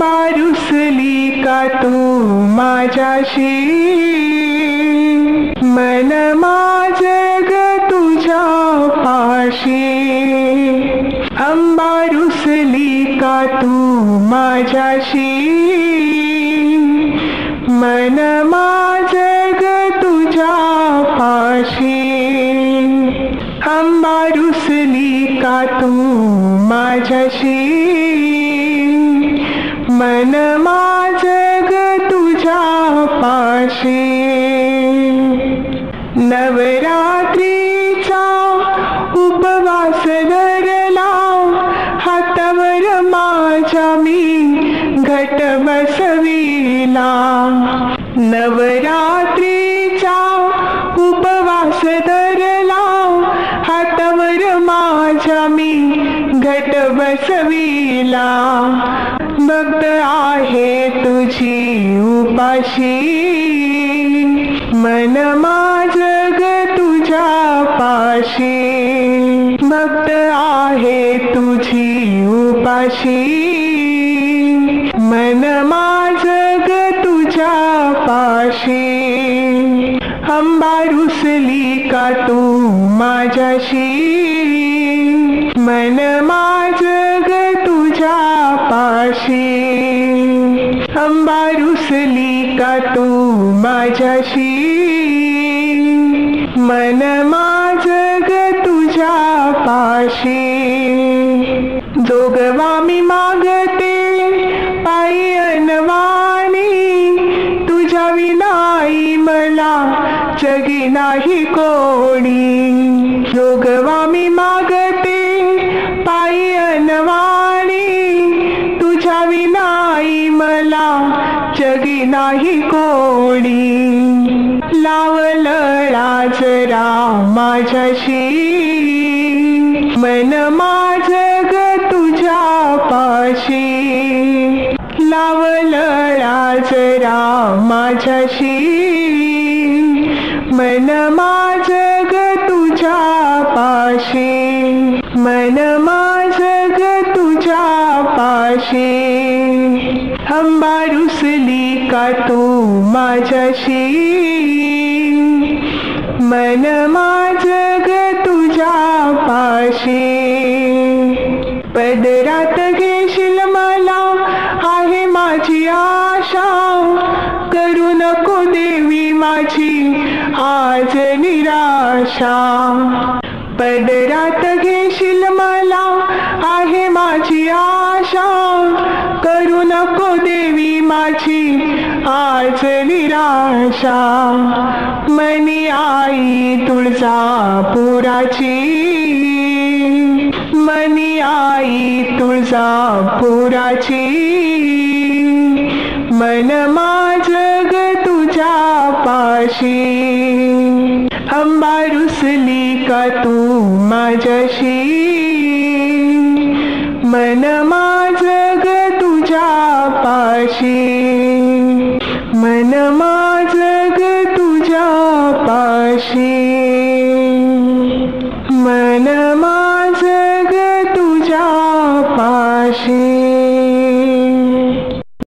अंबा रुसली का तू माझ्याशी, मन माझं ग तुझ्या पाशी. अंबा रुसली का तू माझ्याशी, मन माझं ग तुझ्या पाशी. अंबा रुसली का तू माझ्याशी, मन माझं ग तुझ्या पाशी. नवरात्रीचा उपवास धरला, हातावर माझ्या मी घट बसविला. नवरात्रीचा उपवास धरला, हातावर माझ्या मी घट बसविला. भक्त आहे तुझी उपाशी, मन माझं ग तुझ्या पाशी. भक्त आहे तुझी उपाशी, मन माझं ग तुझ्या पाशी. अंबा रुसली का तू माझ्याशी, मन माझं ग तुझ्या पाशी. अंबा रुसली का तू माझ्याशी, मन माझं ग तुझ्या पाशी. जोगवा मी मागते पायी अनवाणी, तुझ्या विनाई मला जगी नाही कोणी. जोगवा मी मागते पायी अनवाणी, तुझ्या विनाई मला जगी नाही कोणी. लावलळा जरा माझ्याशी, मन माझं ग तुझ्या पाशी. लावलळा जरा माझ्याशी, मन माझं ग तुझ्या पाशी. मन माझं ग तुझ्या पाशी. अंबा रुसली का तू माझ्याशी, मन माझं ग तुझ्या पाशी. पदरात घेशील मला आहे माझी आशा, करू नको देवी माझी आज निराशा. पदरात घेशील मला आहे माझी आशा, करू नको देवी माझी आज निराशा. Money I तुळजापुराची, money I तुळजापुराची. मन माझं ग तुझ्या पाशी. अंबा रुसली का तू माझ्याशी, मन माझं ग तुझ्या पाशी. मन माझं ग तुझ्या पाशी.